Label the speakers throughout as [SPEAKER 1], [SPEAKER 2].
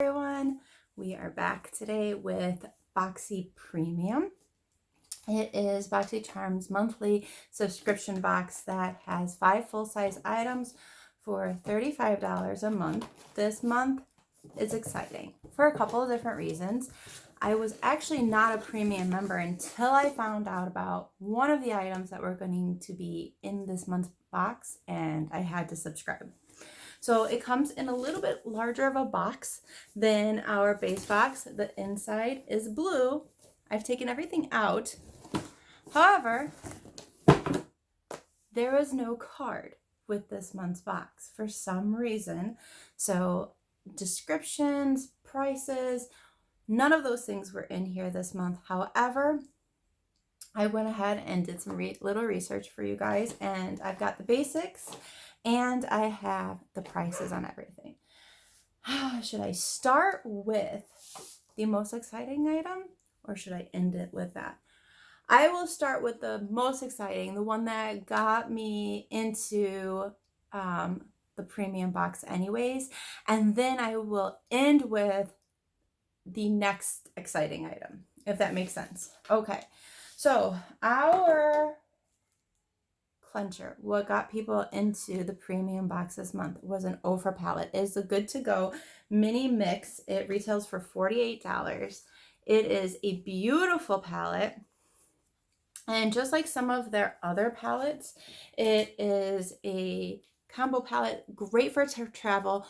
[SPEAKER 1] Everyone, we are back today with Boxy Premium. It is Boxycharm's monthly subscription box that has 5 full-size items for $35 a month. This month is exciting for a couple of different reasons. I was actually not a premium member until I found out about one of the items that were going to be in this month's box, and I had to subscribe. So it comes in a little bit larger of a box than our base box. The inside is blue. I've taken everything out. However, there is no card with this month's box for some reason. So descriptions, prices, none of those things were in here this month. However, I went ahead and did some little research for you guys, and I've got the basics and I have the prices on everything. Should I start with the most exciting item or should I end it with that? I will start with the most exciting, the one that got me into the premium box anyways, and then I will end with the next exciting item, if that makes sense. Okay, so our clencher, what got people into the premium box this month, was an Ofra palette. It's a good to go mini mix. It retails for $48. It is a beautiful palette, and just like some of their other palettes, it is a combo palette, great for travel.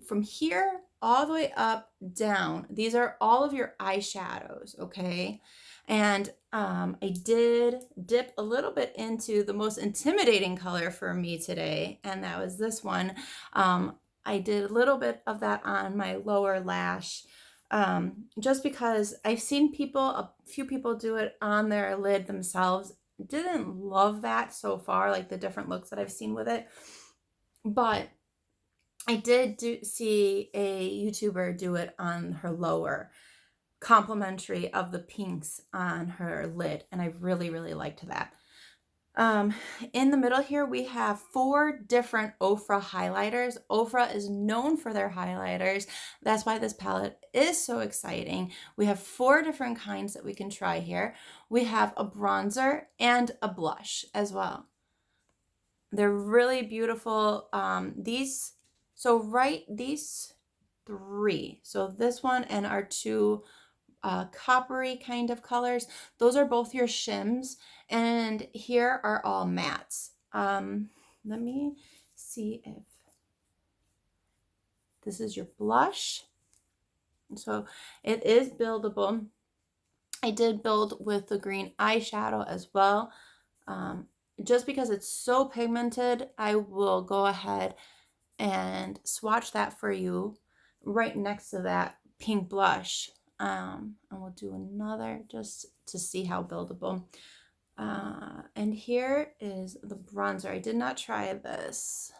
[SPEAKER 1] From here all the way up down, these are all of your eyeshadows, okay? And I did dip a little bit into the most intimidating color for me today, and that was this one. I did a little bit of that on my lower lash, just because I've seen a few people do it on their lid themselves. Didn't love that so far, like the different looks that I've seen with it, but I did see a YouTuber do it on her lower, complimentary of the pinks on her lid, and I really liked that. In the middle here we have 4 different Ofra highlighters. Ofra is known for their highlighters. That's why this palette is so exciting. We have 4 different kinds that we can try here. We have a bronzer and a blush as well. They're really beautiful. These 3, so this one and our 2 coppery kind of colors, those are both your shims, and here are all mattes. Let me see if this is your blush. So it is buildable. I did build with the green eyeshadow as well. Just because it's so pigmented, I will go ahead and swatch that for you right next to that pink blush. And we'll do another just to see how buildable. And here is the bronzer. I did not try this.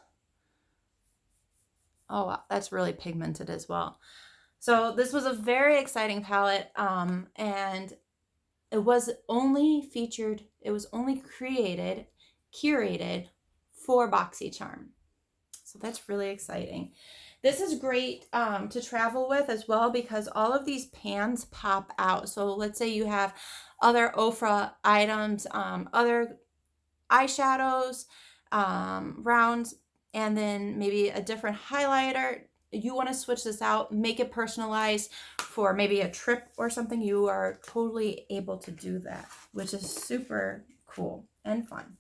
[SPEAKER 1] Oh wow, that's really pigmented as well. So this was a very exciting palette, and it was only curated for Boxycharm. So that's really exciting. This is great to travel with as well, because all of these pans pop out. So let's say you have other Ofra items, other eyeshadows, rounds, and then maybe a different highlighter. You want to switch this out, make it personalized for maybe a trip or something. You are totally able to do that, which is super cool and fun.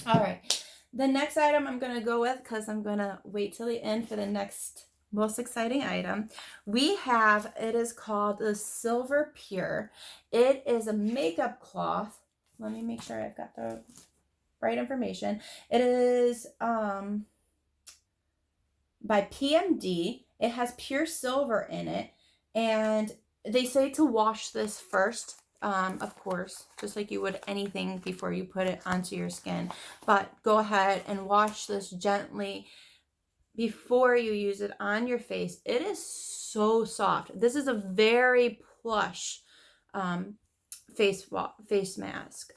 [SPEAKER 1] All right. The next item I'm going to go with, because I'm going to wait till the end for the next most exciting item. It is called the Silver Pure. It is a makeup cloth. Let me make sure I've got the right information. It is by PMD. It has pure silver in it, and they say to wash this first. Of course, just like you would anything before you put it onto your skin, but go ahead and wash this gently before you use it on your face. It is so soft. This is a very plush face mask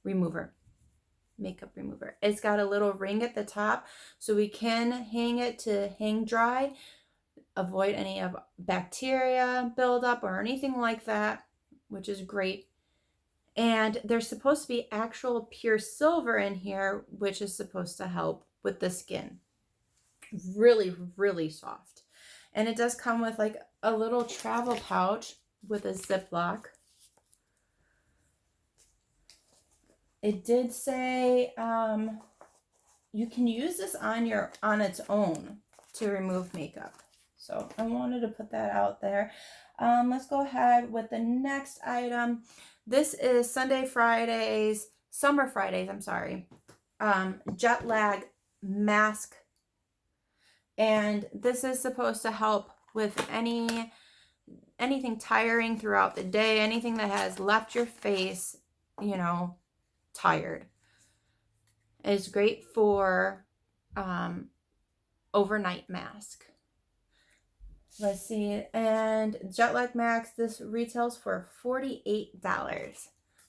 [SPEAKER 1] remover. makeup remover. It's got a little ring at the top, so we can hang it to hang dry, avoid any of bacteria buildup or anything like that, which is great. And there's supposed to be actual pure silver in here, which is supposed to help with the skin. Really, really soft. And it does come with like a little travel pouch with a Ziploc. It did say you can use this on its own to remove makeup. So I wanted to put that out there. Let's go ahead with the next item. This is Summer Fridays, I'm sorry. Jet lag mask. And this is supposed to help with anything tiring throughout the day, anything that has left your face, tired. It's great for overnight mask. Let's see. And jet lag mask, this retails for $48.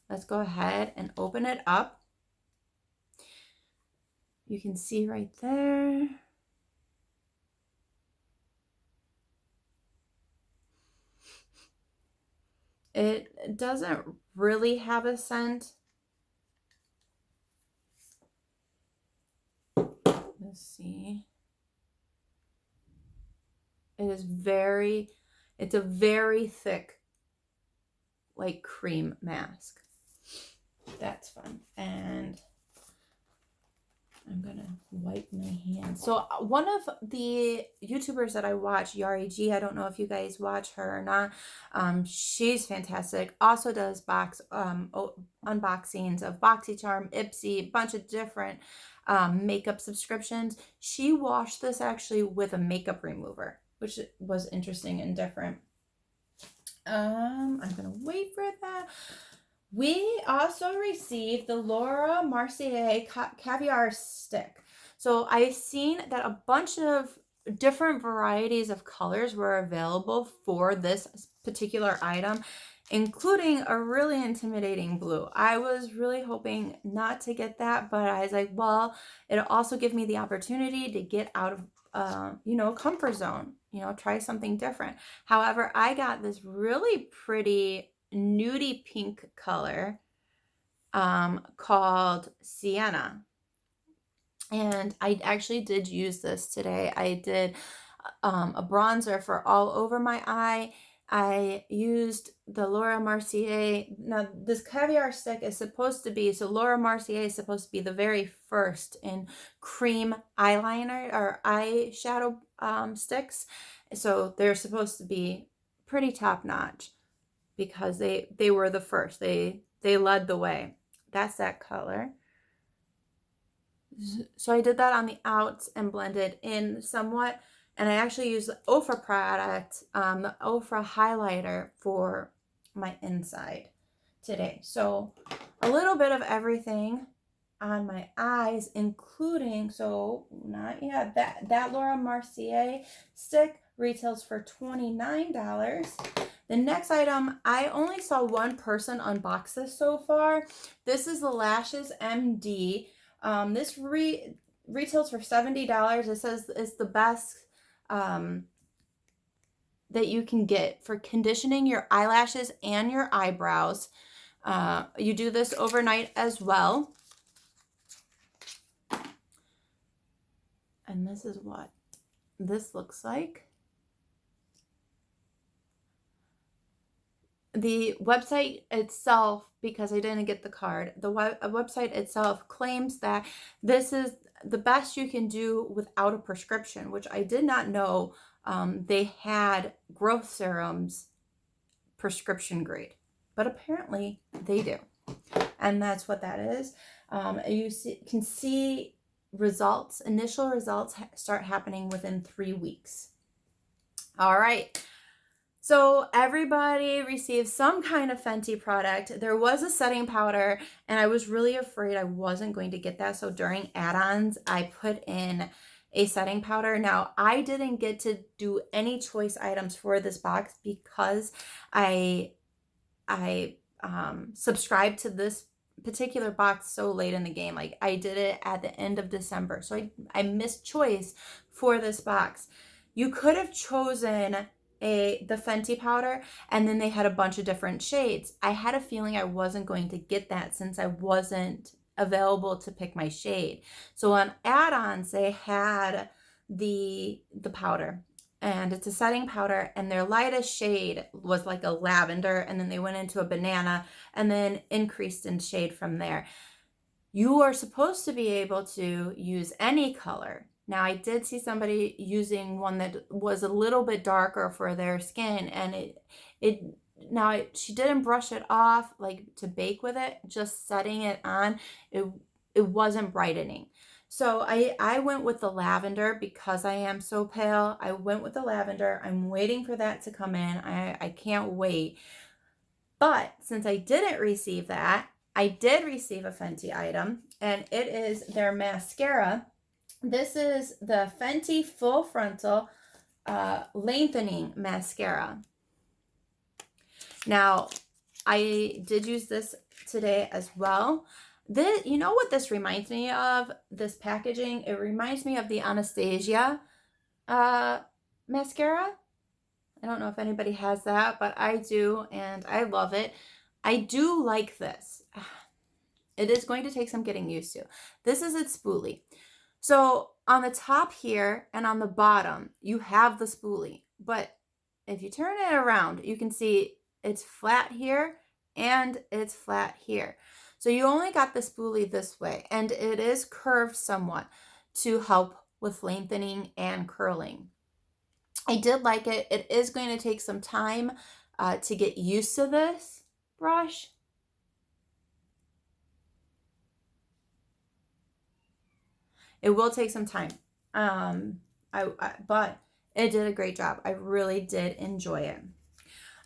[SPEAKER 1] Let's go ahead and open it up. You can see right there. It doesn't really have a scent. Let's see. It's a very thick, like cream mask. That's fun. And I'm gonna wipe my hands. So one of the YouTubers that I watch, Yari G, I don't know if you guys watch her or not. She's fantastic. Also does unboxings of Boxycharm, Ipsy, a bunch of different makeup subscriptions. She washed this actually with a makeup remover, which was interesting and different. I'm gonna wait for that. We also received the Laura Mercier caviar stick. So I've seen that a bunch of different varieties of colors were available for this particular item, including a really intimidating blue. I was really hoping not to get that, but I was like, well, it'll also give me the opportunity to get out of comfort zone, try something different. However, I got this really pretty nudie pink color called Sienna, and I actually did use this today. I did a bronzer for all over my eye. I used the Laura Mercier. Now this caviar stick is supposed to be, so Laura Mercier is supposed to be the very first in cream eyeliner or eyeshadow sticks, so they're supposed to be pretty top notch, because they were the first. They led the way. That's that color. So I did that on the outs and blended in somewhat. And I actually used the Ofra product, the Ofra highlighter for my inside today. So a little bit of everything on my eyes, including, that Laura Mercier stick retails for $29. The next item, I only saw one person unbox this so far. This is the Lashes MD. This retails for $70. It says it's the best that you can get for conditioning your eyelashes and your eyebrows. You do this overnight as well. And this is what this looks like. The website itself, because I didn't get the card, the website itself claims that this is the best you can do without a prescription, which I did not know they had growth serums prescription grade, but apparently they do. And that's what that is. You can see results, initial results start happening within 3 weeks. All right. So everybody received some kind of Fenty product. There was a setting powder, and I was really afraid I wasn't going to get that. So during add-ons, I put in a setting powder. Now, I didn't get to do any choice items for this box because I subscribed to this particular box so late in the game. Like I did it at the end of December. So I missed choice for this box. You could have chosen the Fenty powder, and then they had a bunch of different shades. I had a feeling I wasn't going to get that since I wasn't available to pick my shade. So on add-ons, they had the powder, and it's a setting powder, and their lightest shade was like a lavender, and then they went into a banana and then increased in shade from there. You are supposed to be able to use any color. Now, I did see somebody using one that was a little bit darker for their skin, and she didn't brush it off like to bake with it, just setting it on, it wasn't brightening. So I went with the lavender because I am so pale. I went with the lavender. I'm waiting for that to come in. I can't wait. But since I didn't receive that, I did receive a Fenty item, and it is their mascara. This is the Fenty Full Frontal Lengthening Mascara. Now, I did use this today as well. You know what this reminds me of? This packaging? It reminds me of the Anastasia mascara. I don't know if anybody has that, but I do, and I love it. I do like this. It is going to take some getting used to. This is its spoolie. So on the top here and on the bottom, you have the spoolie. But if you turn it around, you can see it's flat here and it's flat here. So you only got the spoolie this way, and it is curved somewhat to help with lengthening and curling. I did like it. It is going to take some time to get used to this brush. It will take some time, but it did a great job. I really did enjoy it.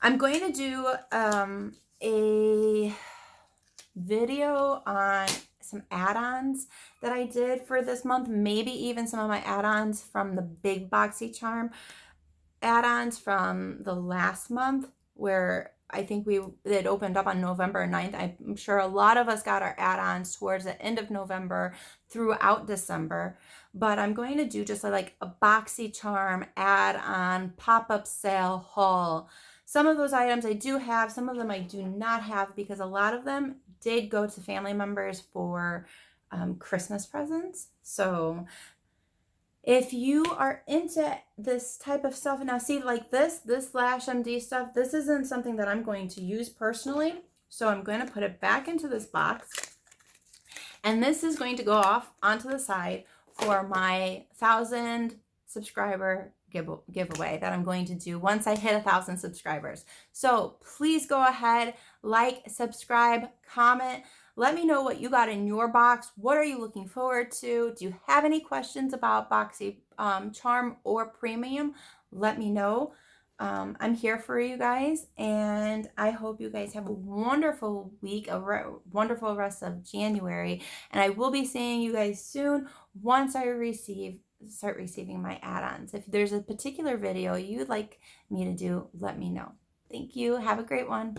[SPEAKER 1] I'm going to do a video on some add-ons that I did for this month, maybe even some of my add-ons from the big Boxycharm add-ons from the last month, where I think it opened up on November 9th. I'm sure a lot of us got our add-ons towards the end of November throughout December, but I'm going to do just like a Boxycharm add-on pop-up sale haul. Some of those items I do have, some of them I do not have, because a lot of them did go to family members for Christmas presents. So if you are into this type of stuff, now see, like this Lash MD stuff, this isn't something that I'm going to use personally. So I'm going to put it back into this box. And this is going to go off onto the side for my 1,000 subscriber giveaway that I'm going to do once I hit 1,000 subscribers. So please go ahead, like, subscribe, comment. Let me know what you got in your box. What are you looking forward to? Do you have any questions about Boxycharm or Premium? Let me know. I'm here for you guys, and I hope you guys have a wonderful week, a wonderful rest of January, and I will be seeing you guys soon once I start receiving my add-ons. If there's a particular video you'd like me to do, let me know. Thank you. Have a great one.